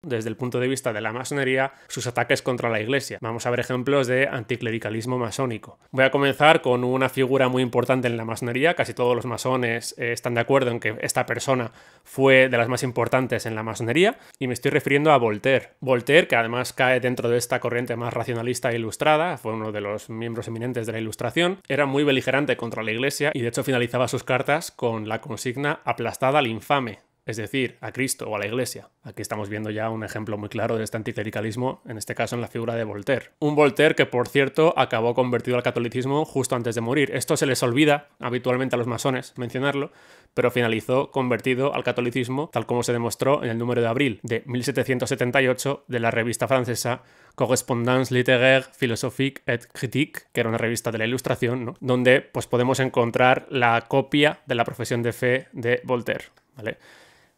desde el punto de vista de la masonería, sus ataques contra la Iglesia. Vamos a ver ejemplos de anticlericalismo masónico. Voy a comenzar con una figura muy importante en la masonería. Casi todos los masones están de acuerdo en que esta persona fue de las más importantes en la masonería, y me estoy refiriendo a Voltaire. Voltaire, que además cae dentro de esta corriente más racionalista e ilustrada, fue uno de los miembros eminentes de la Ilustración, era muy beligerante contra la Iglesia y de hecho finalizaba sus cartas con la consigna aplastada al infame, es decir, a Cristo o a la Iglesia. Aquí estamos viendo ya un ejemplo muy claro de este anticlericalismo, en este caso en la figura de Voltaire. Un Voltaire que, por cierto, acabó convertido al catolicismo justo antes de morir. Esto se les olvida habitualmente a los masones mencionarlo, pero finalizó convertido al catolicismo, tal como se demostró en el número de abril de 1778 de la revista francesa Correspondance littéraire, philosophique et critique, que era una revista de la Ilustración, ¿no?, donde pues, podemos encontrar la copia de la profesión de fe de Voltaire, ¿vale?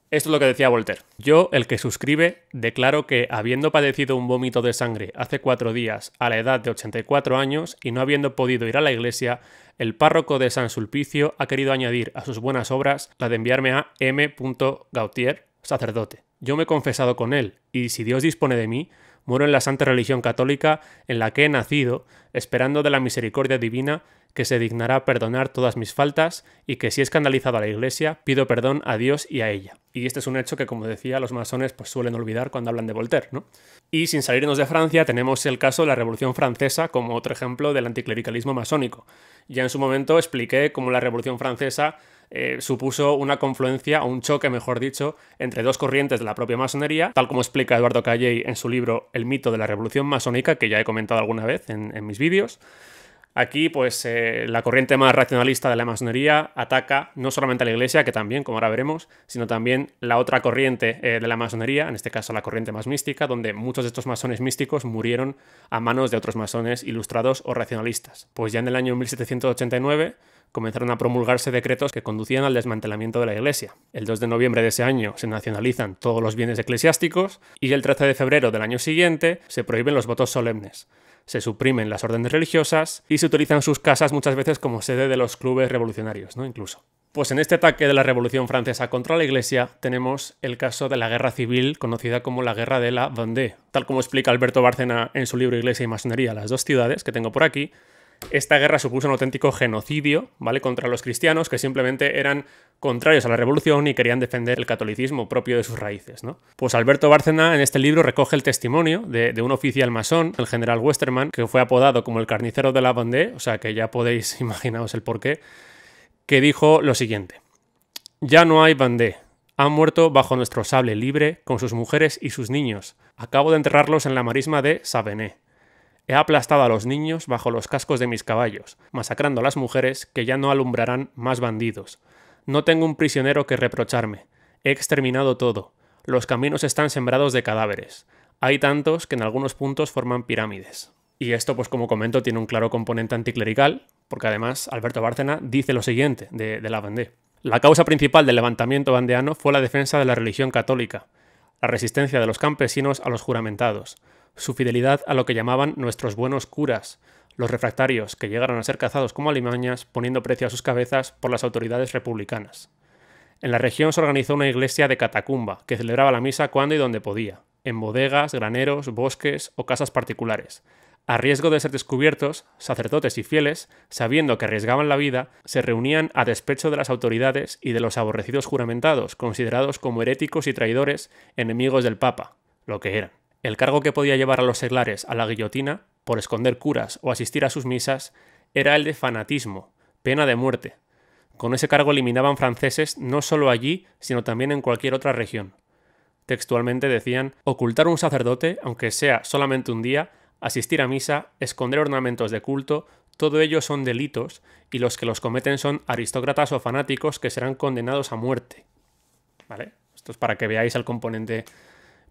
Esto es lo que decía Voltaire. Yo, el que suscribe, declaro que, habiendo padecido un vómito de sangre hace 4 días a la edad de 84 años y no habiendo podido ir a la iglesia, el párroco de San Sulpicio ha querido añadir a sus buenas obras la de enviarme a M. Gautier, sacerdote. Yo me he confesado con él, y si Dios dispone de mí, muero en la santa religión católica en la que he nacido, esperando de la misericordia divina que se dignará perdonar todas mis faltas y que si he escandalizado a la Iglesia, pido perdón a Dios y a ella. Y este es un hecho que, como decía, los masones pues, suelen olvidar cuando hablan de Voltaire, ¿no? Y sin salirnos de Francia, tenemos el caso de la Revolución Francesa como otro ejemplo del anticlericalismo masónico. Ya en su momento expliqué cómo la Revolución Francesa supuso una confluencia, o un choque, mejor dicho, entre dos corrientes de la propia masonería, tal como explica Eduardo Calley en su libro El mito de la Revolución Masónica, que ya he comentado alguna vez en mis vídeos. Aquí, pues, la corriente más racionalista de la masonería ataca no solamente a la Iglesia, que también, como ahora veremos, sino también la otra corriente de la masonería, en este caso la corriente más mística, donde muchos de estos masones místicos murieron a manos de otros masones ilustrados o racionalistas. Pues ya en el año 1789 comenzaron a promulgarse decretos que conducían al desmantelamiento de la Iglesia. El 2 de noviembre de ese año se nacionalizan todos los bienes eclesiásticos y el 13 de febrero del año siguiente se prohíben los votos solemnes. Se suprimen las órdenes religiosas y se utilizan sus casas muchas veces como sede de los clubes revolucionarios, ¿no? Incluso. Pues en este ataque de la Revolución Francesa contra la Iglesia tenemos el caso de la guerra civil conocida como la Guerra de la Vendée. Tal como explica Alberto Bárcena en su libro Iglesia y Masonería, las dos ciudades, que tengo por aquí, esta guerra supuso un auténtico genocidio, ¿vale?, contra los cristianos que simplemente eran contrarios a la revolución y querían defender el catolicismo propio de sus raíces, ¿no? Pues Alberto Bárcena en este libro recoge el testimonio de un oficial masón, el general Westermann, que fue apodado como el carnicero de la Vendée, o sea que ya podéis imaginaros el porqué, que dijo lo siguiente: «Ya no hay Vendée. Han muerto bajo nuestro sable libre con sus mujeres y sus niños. Acabo de enterrarlos en la marisma de Savenay. He aplastado a los niños bajo los cascos de mis caballos, masacrando a las mujeres que ya no alumbrarán más bandidos. No tengo un prisionero que reprocharme. He exterminado todo. Los caminos están sembrados de cadáveres. Hay tantos que en algunos puntos forman pirámides». Y esto, pues como comento, tiene un claro componente anticlerical, porque además Alberto Bárcena dice lo siguiente de la Vendée. «La causa principal del levantamiento vandeano fue la defensa de la religión católica, la resistencia de los campesinos a los juramentados, su fidelidad a lo que llamaban nuestros buenos curas, los refractarios que llegaron a ser cazados como alimañas poniendo precio a sus cabezas por las autoridades republicanas. En la región se organizó una iglesia de catacumba que celebraba la misa cuando y donde podía, en bodegas, graneros, bosques o casas particulares. A riesgo de ser descubiertos, sacerdotes y fieles, sabiendo que arriesgaban la vida, se reunían a despecho de las autoridades y de los aborrecidos juramentados, considerados como heréticos y traidores, enemigos del Papa, lo que eran. El cargo que podía llevar a los seglares a la guillotina, por esconder curas o asistir a sus misas, era el de fanatismo, pena de muerte. Con ese cargo eliminaban franceses no solo allí, sino también en cualquier otra región. Textualmente decían: ocultar un sacerdote, aunque sea solamente un día, asistir a misa, esconder ornamentos de culto, todo ello son delitos, y los que los cometen son aristócratas o fanáticos que serán condenados a muerte. ¿Vale? Esto es para que veáis el componente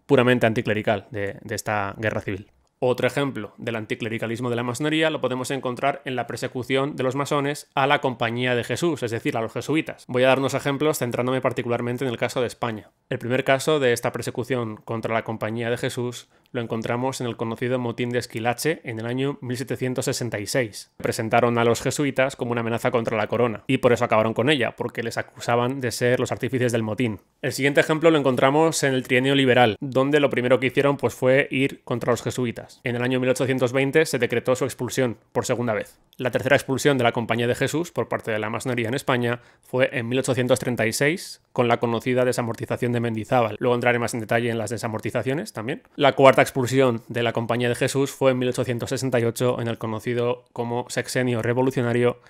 puramente anticlerical de esta guerra civil. Otro ejemplo del anticlericalismo de la masonería lo podemos encontrar en la persecución de los masones a la Compañía de Jesús, es decir, a los jesuitas. Voy a dar unos ejemplos centrándome particularmente en el caso de España. El primer caso de esta persecución contra la Compañía de Jesús lo encontramos en el conocido motín de Esquilache en el año 1766. Presentaron a los jesuitas como una amenaza contra la corona y por eso acabaron con ella, porque les acusaban de ser los artífices del motín. El siguiente ejemplo lo encontramos en el trienio liberal, donde lo primero que hicieron pues, fue ir contra los jesuitas. En el año 1820 se decretó su expulsión por segunda vez. La tercera expulsión de la Compañía de Jesús por parte de la masonería en España fue en 1836 con la conocida desamortización de Mendizábal. Luego entraré más en detalle en las desamortizaciones también. La cuarta expulsión de la Compañía de Jesús fue en 1868 en el conocido como Sexenio Revolucionario,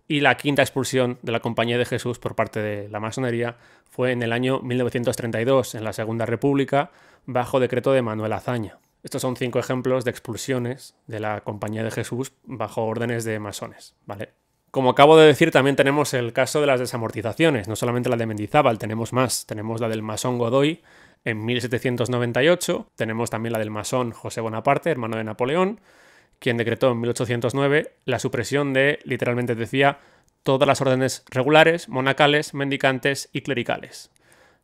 y la quinta expulsión de la Compañía de Jesús por parte de la masonería fue en el año 1932 en la Segunda República bajo decreto de Manuel Azaña. Estos son 5 ejemplos de expulsiones de la Compañía de Jesús bajo órdenes de masones, ¿vale? Como acabo de decir, también tenemos el caso de las desamortizaciones, no solamente la de Mendizábal, tenemos más. Tenemos la del masón Godoy en 1798, tenemos también la del masón José Bonaparte, hermano de Napoleón, quien decretó en 1809 la supresión de, literalmente decía, todas las órdenes regulares, monacales, mendicantes y clericales.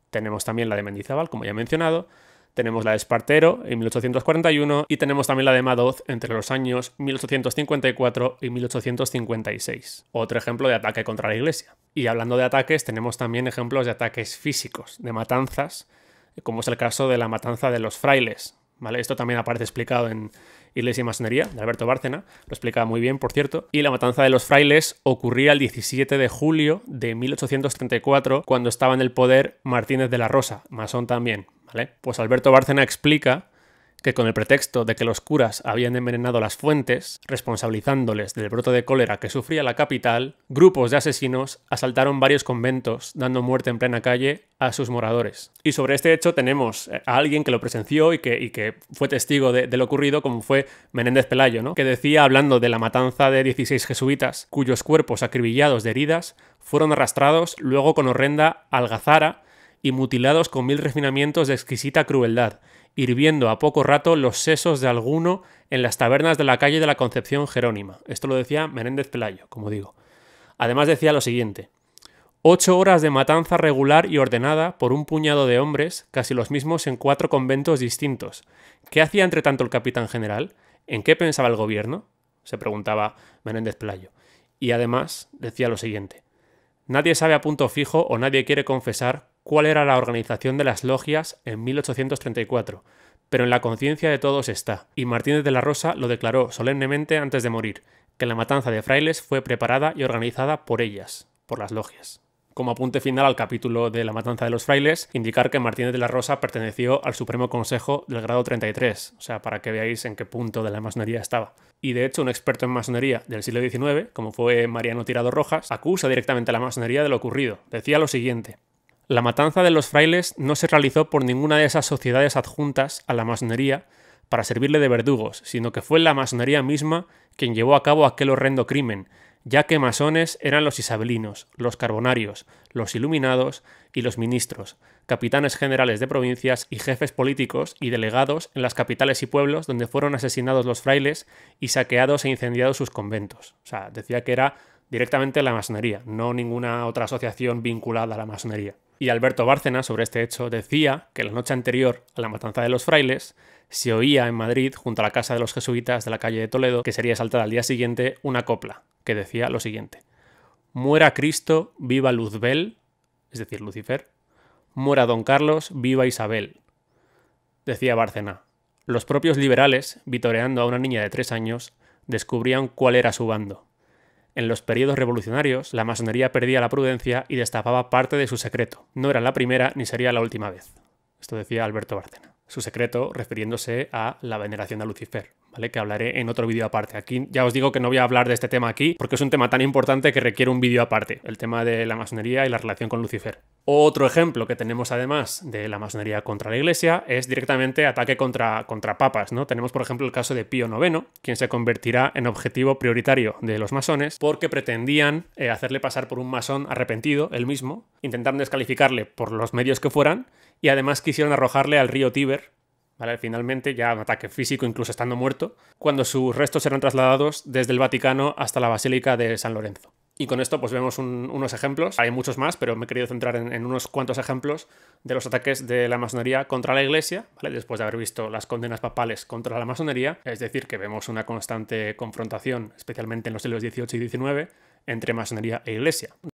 Tenemos también la de Mendizábal, como ya he mencionado, tenemos la de Espartero en 1841 y tenemos también la de Madoz entre los años 1854 y 1856. Otro ejemplo de ataque contra la Iglesia. Y hablando de ataques, tenemos también ejemplos de ataques físicos, de matanzas, como es el caso de la matanza de los frailes, ¿vale? Esto también aparece explicado en Iglesia y Masonería, de Alberto Bárcena, lo explica muy bien, por cierto. Y la matanza de los frailes ocurría el 17 de julio de 1834, cuando estaba en el poder Martínez de la Rosa, masón también, ¿vale? Pues Alberto Bárcena explica que con el pretexto de que los curas habían envenenado las fuentes, responsabilizándoles del brote de cólera que sufría la capital, grupos de asesinos asaltaron varios conventos, dando muerte en plena calle a sus moradores. Y sobre este hecho tenemos a alguien que lo presenció y que fue testigo de lo ocurrido, como fue Menéndez Pelayo, ¿no? Que decía, hablando de la matanza de 16 jesuitas, cuyos cuerpos acribillados de heridas fueron arrastrados luego con horrenda algazara y mutilados con 1000 refinamientos de exquisita crueldad, hirviendo a poco rato los sesos de alguno en las tabernas de la calle de la Concepción Jerónima. Esto lo decía Menéndez Pelayo, como digo. Además decía lo siguiente: 8 horas de matanza regular y ordenada por un puñado de hombres, casi los mismos en 4 conventos distintos. ¿Qué hacía entre tanto el capitán general? ¿En qué pensaba el gobierno?, se preguntaba Menéndez Pelayo. Y además decía lo siguiente: nadie sabe a punto fijo o nadie quiere confesar cuál era la organización de las logias en 1834, pero en la conciencia de todos está, y Martínez de la Rosa lo declaró solemnemente antes de morir, que la matanza de frailes fue preparada y organizada por ellas, por las logias. Como apunte final al capítulo de la matanza de los frailes, indicar que Martínez de la Rosa perteneció al Supremo Consejo del grado 33, o sea, para que veáis en qué punto de la masonería estaba. Y de hecho, un experto en masonería del siglo XIX, como fue Mariano Tirado Rojas, acusa directamente a la masonería de lo ocurrido. Decía lo siguiente: la matanza de los frailes no se realizó por ninguna de esas sociedades adjuntas a la masonería para servirle de verdugos, sino que fue la masonería misma quien llevó a cabo aquel horrendo crimen, ya que masones eran los isabelinos, los carbonarios, los iluminados y los ministros, capitanes generales de provincias y jefes políticos y delegados en las capitales y pueblos donde fueron asesinados los frailes y saqueados e incendiados sus conventos. O sea, decía que era directamente la masonería, no ninguna otra asociación vinculada a la masonería. Y Alberto Bárcena, sobre este hecho, decía que la noche anterior a la matanza de los frailes se oía en Madrid, junto a la casa de los jesuitas de la calle de Toledo, que sería saltada al día siguiente, una copla que decía lo siguiente: muera Cristo, viva Luzbel, es decir, Lucifer; muera Don Carlos, viva Isabel. Decía Bárcena: los propios liberales, vitoreando a una niña de 3 años, descubrían cuál era su bando. En los periodos revolucionarios, la masonería perdía la prudencia y destapaba parte de su secreto. No era la primera ni sería la última vez. Esto decía Alberto Bárcena. Su secreto refiriéndose a la veneración a Lucifer, ¿vale? Que hablaré en otro vídeo aparte. Aquí ya os digo que no voy a hablar de este tema aquí porque es un tema tan importante que requiere un vídeo aparte, el tema de la masonería y la relación con Lucifer. Otro ejemplo que tenemos además de la masonería contra la Iglesia es directamente ataque contra papas, ¿no? Tenemos por ejemplo el caso de Pío IX, quien se convertirá en objetivo prioritario de los masones porque pretendían hacerle pasar por un masón arrepentido, él mismo, intentaron descalificarle por los medios que fueran y además quisieron arrojarle al río Tíber, ¿vale? Finalmente, ya un ataque físico, incluso estando muerto, cuando sus restos eran trasladados desde el Vaticano hasta la Basílica de San Lorenzo. Y con esto pues vemos unos ejemplos, hay muchos más, pero me he querido centrar en unos cuantos ejemplos de los ataques de la masonería contra la Iglesia, ¿vale? Después de haber visto las condenas papales contra la masonería, es decir, que vemos una constante confrontación, especialmente en los siglos XVIII y XIX, entre masonería e Iglesia.